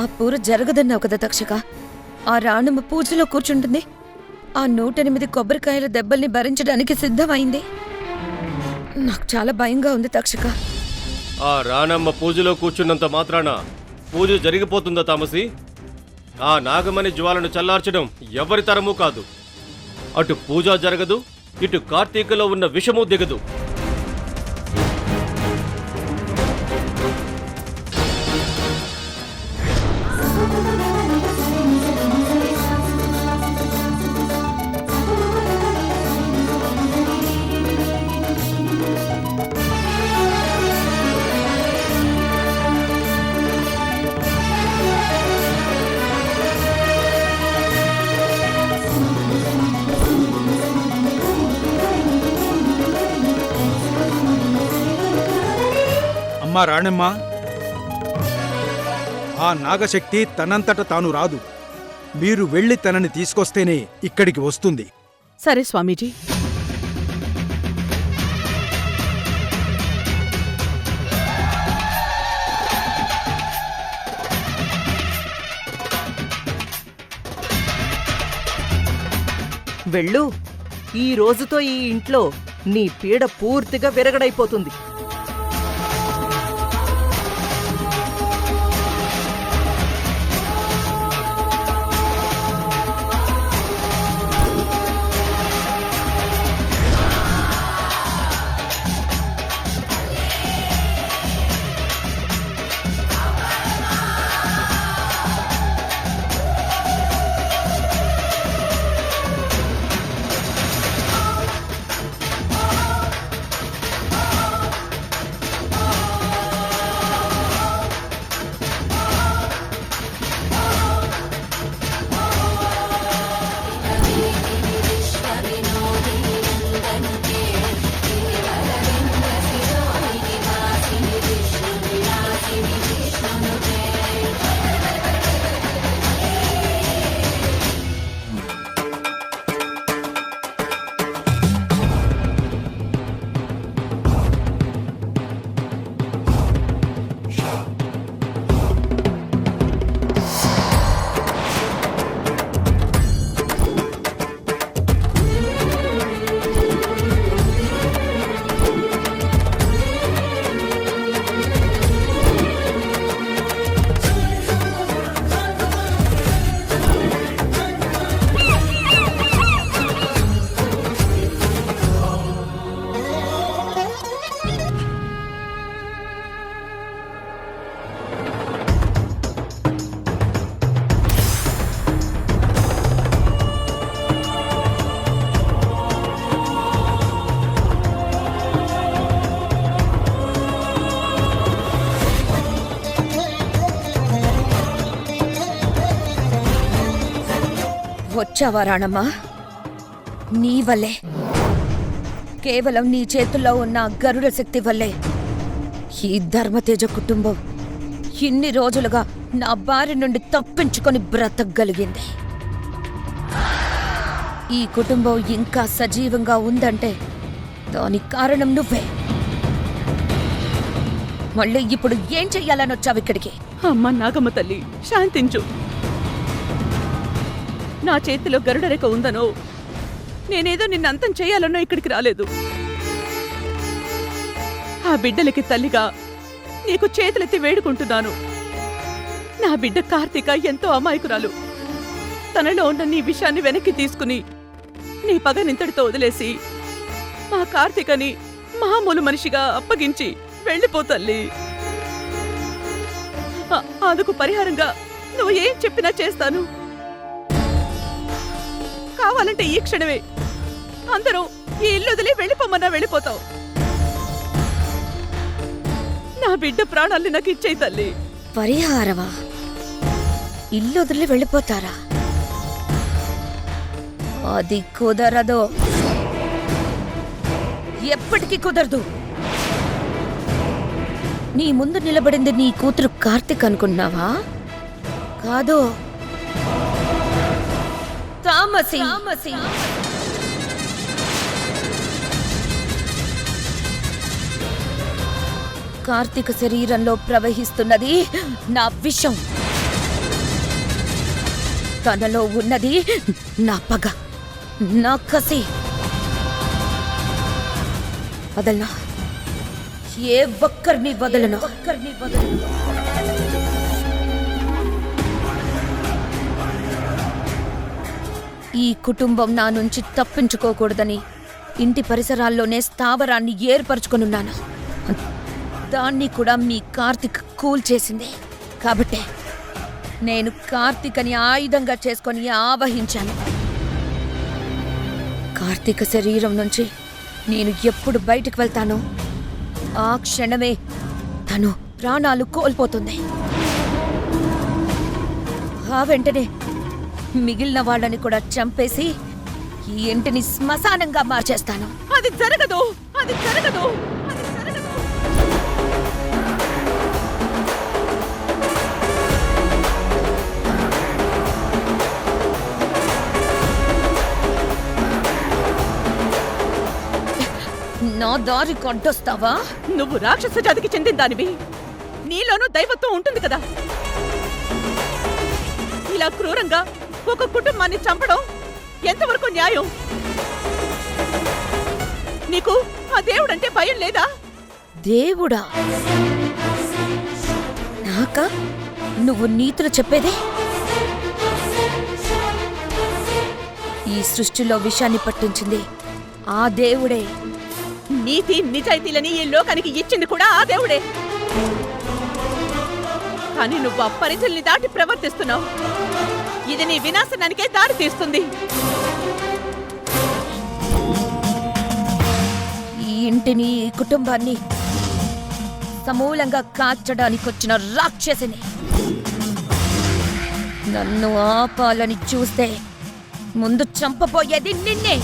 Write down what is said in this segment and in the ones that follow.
ఆ పూర జరగదన్నావు కదా తక్షక. ఆ రాణమ్మ పూజలో కూర్చుంటుంది. ఆ 108 కొబ్బరికాయల దెబ్బల్ని భరించడానికి సిద్ధమైంది. నాకు చాలా భయంగా ఉంది తక్షక. ఆ రాణమ్మ పూజలో కూర్చున్నంత మాత్రాన పూజ జరిగిపోతుందా తామసి? ఆ నాగమణి జ్వాలను చల్లార్చడం ఎవరి తరమూ కాదు. అటు పూజ జరగదు, ఇటు కార్తీకలో ఉన్న విషము దిగదు. అమ్మా రాణమ్మ, ఆ నాగశక్తి తనంతట తాను రాదు. మీరు వెళ్ళి తనని తీసుకొస్తేనే ఇక్కడికి వస్తుంది. సరే స్వామీజీ. వెళ్ళు. ఈ రోజుతో ఈ ఇంట్లో నీ పీడ పూర్తిగా విరగడైపోతుంది. వచ్చావా రాణమ్మా? నీ వల్లే, కేవలం నీ చేతుల్లో ఉన్న గరుడ శక్తి వల్లే ఈ ధర్మతేజ కుటుంబం ఇన్ని రోజులుగా నా బారి నుండి తప్పించుకొని బ్రతకగలిగింది. ఈ కుటుంబం ఇంకా సజీవంగా ఉందంటే దానికి కారణం నువ్వే. మళ్ళీ ఇప్పుడు ఏం చెయ్యాలని వచ్చావు ఇక్కడికి? అమ్మ నాగమ్మ తల్లి, శాంతించు. నా చేతిలో గరుడరేఖ ఉందనో, నేనేదో నిన్నంతం చేయాలనో ఇక్కడికి రాలేదు. ఆ బిడ్డలకి తల్లిగా నీకు చేతులెత్తి వేడుకుంటున్నాను. నా బిడ్డ కార్తీక ఎంతో అమాయకురాలు. తనలో ఉన్న నీ విషయాన్ని వెనక్కి తీసుకుని నీ పగనింతటితో వదిలేసి మా కార్తీకని మామూలు మనిషిగా అప్పగించి వెళ్ళిపోతల్లి. అందుకు పరిహారంగా నువ్వు ఏం చెప్పినా చేస్తాను. కావాలంటే ఈ క్షణమే అందరూ ఈ ఇల్లు వదిలి వెళ్ళిపోమన్నా వెళ్ళిపోతావు. నా బిడ్డ ప్రాణాల్ని నాకు ఇచ్చేయి తల్లి. పరిహారమా? ఇల్లు వదిలి వెళ్ళిపోతారా? అది కుదరదు, ఎప్పటికీ కుదరదు. నీ ముందు నిలబడింది నీ కూతురు కార్తిక్ అనుకున్నావా? కాదు, తామసి. కార్తీక శరీరంలో ప్రవహిస్తున్నది నా విషం. తనలో ఉన్నది నా పగ, నా కసి. వదలనా, ఏ ఒక్కరిని వదలను. ఈ కుటుంబం నా నుంచి తప్పించుకోకూడదని ఇంటి పరిసరాల్లోనే స్థావరాన్ని ఏర్పరచుకొనున్నాను. దాన్ని కూడా మీ కార్తిక్ కూల్చేసింది. కాబట్టే నేను కార్తిక్ అని ఆయుధంగా చేసుకొని ఆవహించాను. కార్తీక శరీరం నుంచి నేను ఎప్పుడు బయటకు వెళ్తానో ఆ క్షణమే తను ప్రాణాలు కోల్పోతుంది. ఆ వెంటనే మిగిలిన వాళ్ళని కూడా చంపేసి ఈ ఇంటిని శ్మశానంగా మార్చేస్తాను. అది జరగదు, అది జరగదు, అది జరగదు. నా దారి కొట్టొస్తావా? నువ్వు రాక్షస జాతికి చెందిన దానివి. నీలోనూ దైవత్వం ఉంటుంది కదా. ఇలా క్రూరంగా ఒక కుటుంబాన్ని చంపడం ఎంతవరకు న్యాయం? నీకు ఆ దేవుడంటే భయం లేదా? దేవుడా? నాకా నువ్వు నీతులు చెప్పేదే? ఈ సృష్టిలో విషాన్ని పట్టించింది ఆ దేవుడే. నీతి నిజాయితీలని ఈ లోకానికి ఇచ్చింది కూడా ఆ దేవుడే. కానీ నువ్వు ఆ పరిధుల్ని దాటి ప్రవర్తిస్తున్నావు. ఇది నీ వినాశనానికే దారి తీస్తుంది. ఈ ఇంటిని, ఈ కుటుంబాన్ని సమూలంగా కాల్చడానికొచ్చిన రాక్షసిని. నన్ను ఆపాలని చూస్తే ముందు చంపబోయేది నిన్నే.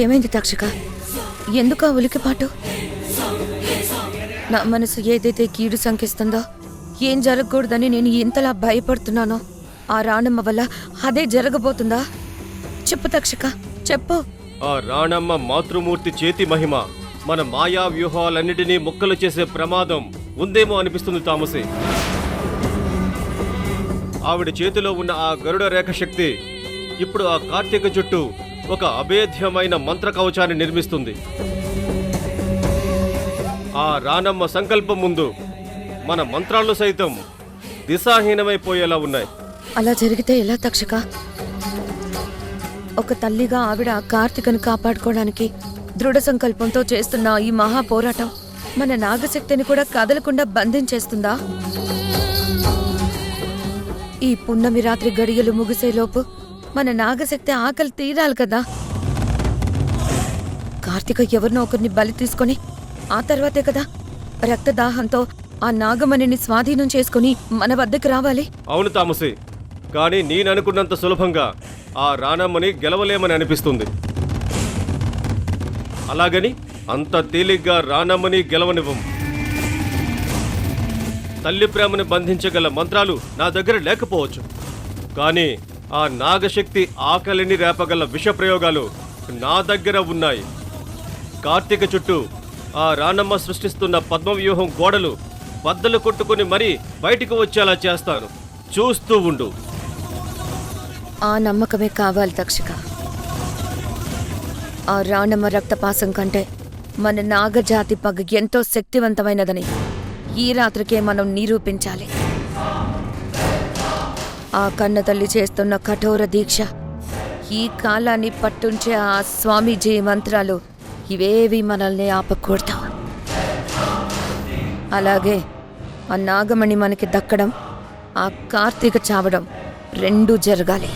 ఏమైంది తక్షక? ఎందుకా ఉలికిపాటు? నా మనసు ఏదైతే కీడు శంకిస్తుందో, ఏం జరగకూడదని నేను ఇంతలా భయపడుతున్నానో, ఆ రాణమ్మ వల్ల అదే జరగబోతుందా? చెప్పు తక్షక, చెప్పు. ఆ రాణమ్మ మాతృమూర్తి చేతి మహిమ మన మాయా వ్యూహాలన్నిటినీ ముక్కలు చేసే ప్రమాదం ఉందేమో అనిపిస్తుంది తామసి. ఆవిడ చేతిలో ఉన్న ఆ గరుడ రేఖ శక్తి ఇప్పుడు ఆ కార్తీక చుట్టూ ఒక అభేద్యమైన మంత్ర కవచాన్ని నిర్మిస్తుంది. ఆ రానమ్మ సంకల్పం ముందు మన మంత్రాలు సైతం దిశాహీనమైపోయేలా ఉన్నాయి. అలా జరిగితే ఎలా తక్షక? ఒక తల్లిగా ఆవిడ కార్తీకను కాపాడుకోవడానికి దృఢ సంకల్పంతో చేస్తున్న ఈ మహా పోరాటం మన నాగశక్తిని కూడా కదలకుండా బంధించేస్తుందా? ఈ పున్నమి రాత్రి గడియలు ముగిసేలోపు మన నాగశక్తి ఆకలి తీరాలి కదా. కార్తీక ఎవరినో ఒకరిని బలి తీసుకొని ఆ తర్వాతే కదా రక్తదాహంతో ఆ నాగమణిని స్వాధీనం చేసుకుని మన వద్దకు రావాలి. అవును తామసి, కానీ నేననుకున్నంత సులభంగా ఆ రానమ్మని గెలవలేమని అనిపిస్తుంది. అలాగని అంత తేలిగ్గా రానమ్మని గెలవనివ్వం. తల్లి ప్రేమను బంధించగల మంత్రాలు నా దగ్గర లేకపోవచ్చు, కానీ ఆ నాగశక్తి ఆకలిని రేపగల విషప్రయోగాలు నా దగ్గర ఉన్నాయి. కార్తీక చుట్టూ ఆ రానమ్మ సృష్టిస్తున్న పద్మవ్యూహం గోడలు బద్దలు కొట్టుకుని మరీ బయటికి వచ్చేలా చేస్తాను. చూస్తూ ఉండు. ఆ నమ్మకమే కావాలి తక్షక. ఆ రాణమ్మ రక్తపాసం కంటే మన నాగజాతి పగ ఎంతో శక్తివంతమైనదని ఈ రాత్రికే మనం నిరూపించాలి. ఆ కన్నతల్లి చేస్తున్న కఠోర దీక్ష, ఈ కాలాన్ని పట్టుంచే ఆ స్వామీజీ మంత్రాలు ఇవేవి మనల్ని ఆపకూడదు. అలాగే ఆ నాగమణి మనకి దక్కడం, ఆ కార్తీక చావడం రెండూ జరగాలి.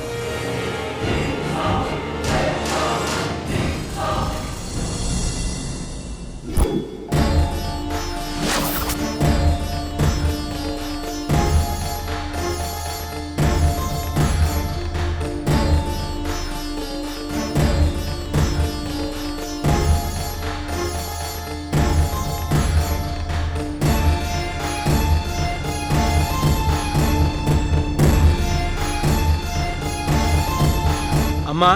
అమ్మా,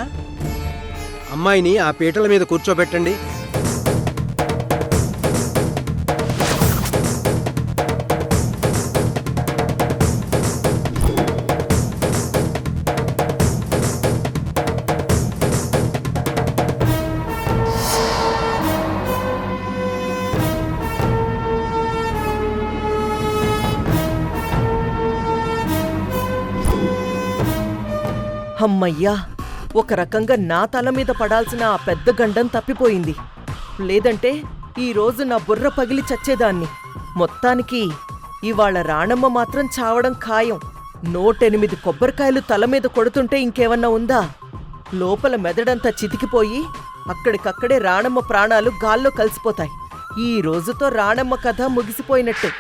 అమ్మాయిని ఆ పీటల మీద కూర్చోబెట్టండి. అమ్మయ్యా, ఒక రకంగా నా తల మీద పడాల్సిన ఆ పెద్ద గండం తప్పిపోయింది. లేదంటే ఈరోజు నా బుర్ర పగిలి చచ్చేదాన్ని. మొత్తానికి ఇవాళ రాణమ్మ మాత్రం చావడం ఖాయం. 108 కొబ్బరికాయలు తల మీద కొడుతుంటే ఇంకేమన్నా ఉందా? లోపల మెదడంతా చితికిపోయి అక్కడికక్కడే రాణమ్మ ప్రాణాలు గాల్లో కలిసిపోతాయి. ఈ రోజుతో రాణమ్మ కథ ముగిసిపోయినట్టు.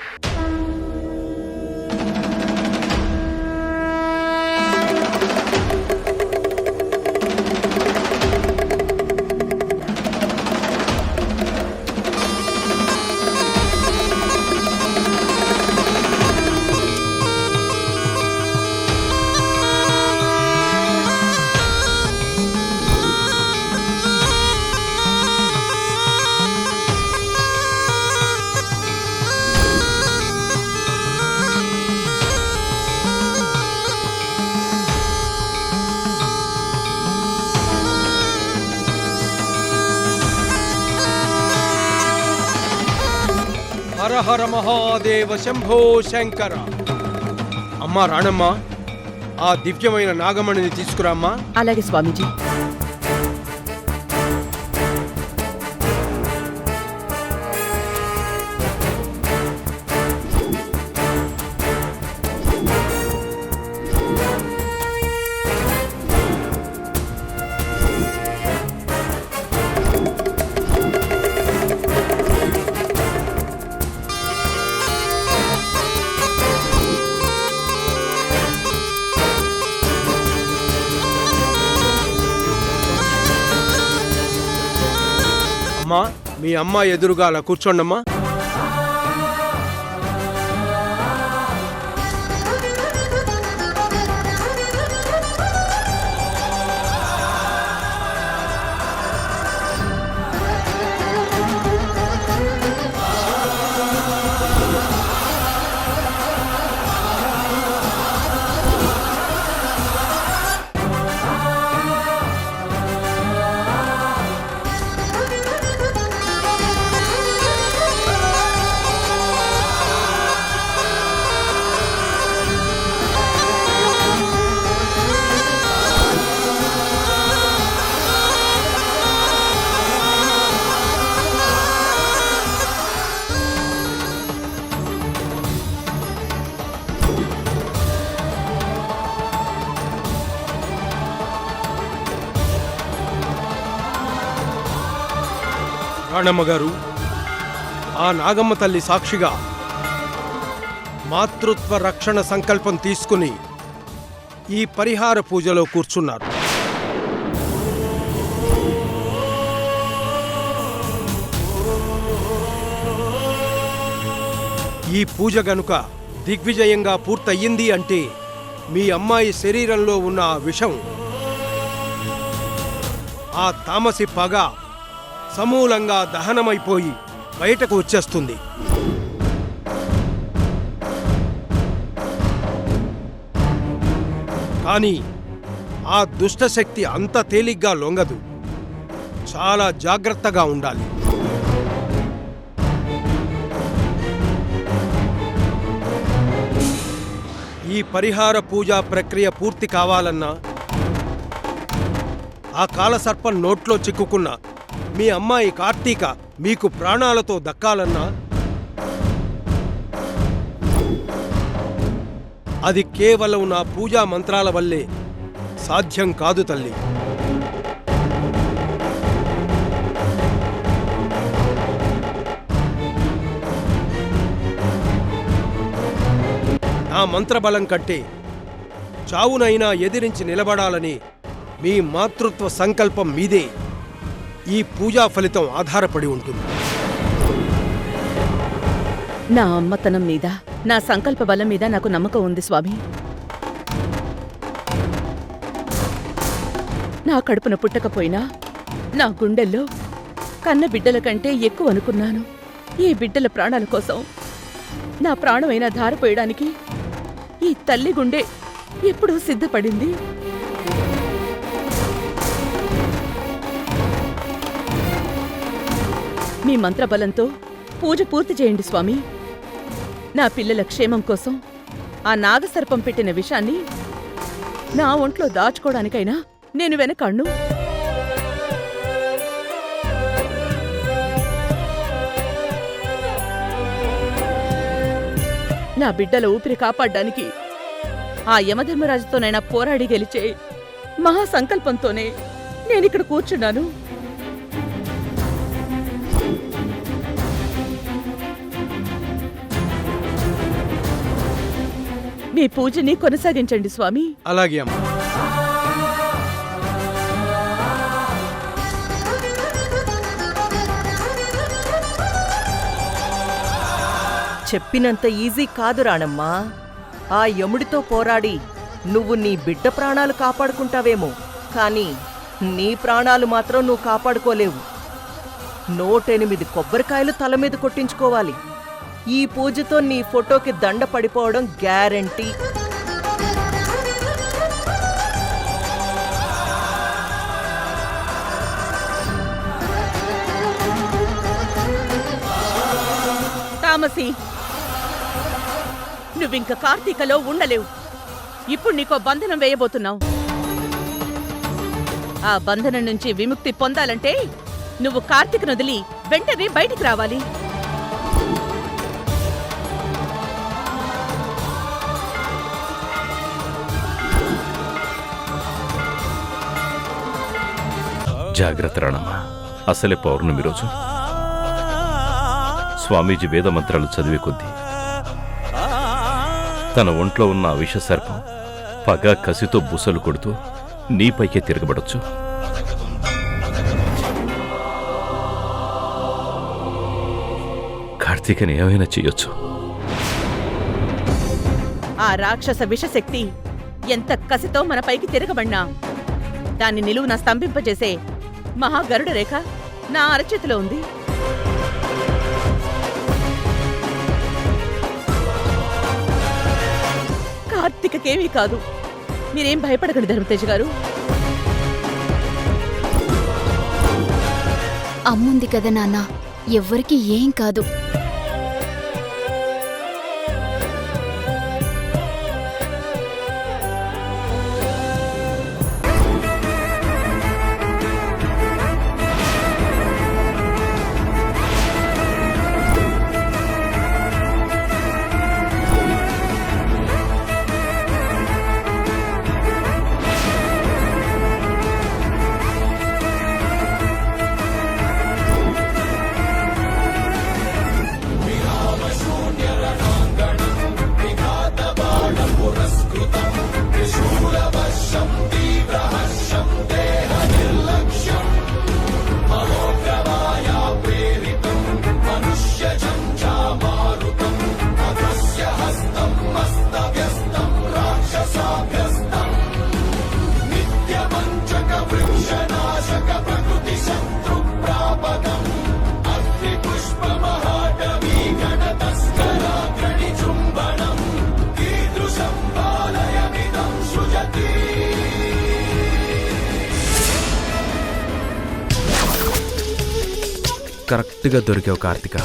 హర హర మహాదేవ శంభో శంకర. అమ్మా రాణమ్మ, ఆ దివ్యమైన నాగమణిని తీసుకురామ్మా. అలాగే స్వామీజీ. అమ్మా, మీ అమ్మ ఎదురుగా అలా కూర్చోండమ్మా. రాణమ్మ గారు, ఆ నాగమ్మ తల్లి సాక్షిగా మాతృత్వ రక్షణ సంకల్పం తీసుకుని ఈ పరిహార పూజలో కూర్చున్నారు. ఈ పూజ గనుక దిగ్విజయంగా పూర్తయింది అంటే మీ అమ్మాయి శరీరంలో ఉన్న ఆ విషం, ఆ తామసి పగ సమూలంగా దహనమైపోయి బయటకు వచ్చేస్తుంది. కానీ ఆ దుష్టశక్తి అంత తేలిగ్గా లొంగదు. చాలా జాగ్రత్తగా ఉండాలి. ఈ పరిహార పూజా ప్రక్రియ పూర్తి కావాలన్నా, ఆ కాలసర్పం నోట్లో చిక్కుకున్న మీ అమ్మాయి కార్తీక మీకు ప్రాణాలతో దక్కాలన్నా, అది కేవలం నా పూజా మంత్రాల వల్లే సాధ్యం కాదు తల్లి. నా మంత్రబలం కంటే చావునైనా ఎదిరించి నిలబడాలని మీ మాతృత్వ సంకల్పం మీదే ఈ పూజా ఫలితం ఆధారపడి ఉంటుంది. నా అమ్మతనం మీద, నా సంకల్ప బలం మీద నాకు నమ్మకం ఉంది స్వామి. నా కడుపున పుట్టకపోయినా నా గుండెల్లో కన్న బిడ్డల కంటే ఎక్కువ అనుకున్నాను. ఈ బిడ్డల ప్రాణాల కోసం నా ప్రాణమైనా ధారపోయడానికి ఈ తల్లి గుండె ఎప్పుడూ సిద్ధపడింది. మీ మంత్రబలంతో పూజ పూర్తి చేయండి స్వామి. నా పిల్లల క్షేమం కోసం ఆ నాగసర్పం పెట్టిన విషాన్ని నా ఒంట్లో దాచుకోవడానికైనా నేను వెనకాడ్ను. నా బిడ్డల ఊపిరి కాపాడ్డానికి ఆ యమధర్మరాజుతోనైనా పోరాడి గెలిచే మహాసంకల్పంతోనే నేనిక్కడ కూర్చున్నాను. మీ పూజని కొనసాగించండి స్వామి. అలాగే అమ్మా. చెప్పినంత ఈజీ కాదు రాణమ్మా. ఆ యముడితో పోరాడి నువ్వు నీ బిడ్డ ప్రాణాలు కాపాడుకుంటావేమో, కానీ నీ ప్రాణాలు మాత్రం నువ్వు కాపాడుకోలేవు. 108 కొబ్బరికాయలు తల మీద కొట్టించుకోవాలి. ఈ పూజతో నీ ఫోటోకి దండ పడిపోవడం గ్యారంటీ. తామసి, నువ్వింక కార్తీకలో ఉండలేవు. ఇప్పుడు నీకో బంధనం వేయబోతున్నావు. ఆ బంధనం నుంచి విముక్తి పొందాలంటే నువ్వు కార్తీకను వదిలి వెంటనే బయటికి రావాలి. జాగ్రత్త రాణమ్మ. అసలే పౌర్ణమి రోజు. స్వామీజీ వేదమంత్రాలు చదివే కొద్దీ తన ఒంట్లో ఉన్న విషసర్పం పగ కసితో బుసలు కొడుతూ నీపైకే తిరగబడొచ్చు. కార్తీకని ఏమైనా చెయ్యొచ్చు. ఆ రాక్షస విషశక్తి ఎంత కసితో మన పైకి తిరగబడినా దాన్ని నిలువున స్తంభింపజేసే మహాగరుడ రేఖ నా అరచేతిలో ఉంది. కార్తీకకేమీ కాదు. మీరేం భయపడకండి ధర్మతేజ గారు. అమ్ముంది కదా నాన్న, ఎవ్వరికి ఏం కాదు. కరెక్ట్గా దొరికావు కార్తిక.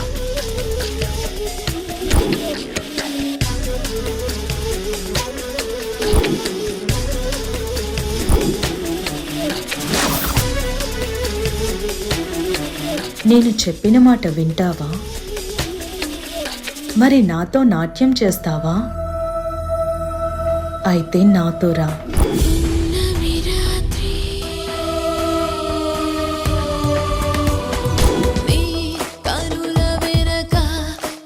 నేను చెప్పిన మాట వింటావా? మరి నాతో నాట్యం చేస్తావా? అయితే నాతో రా.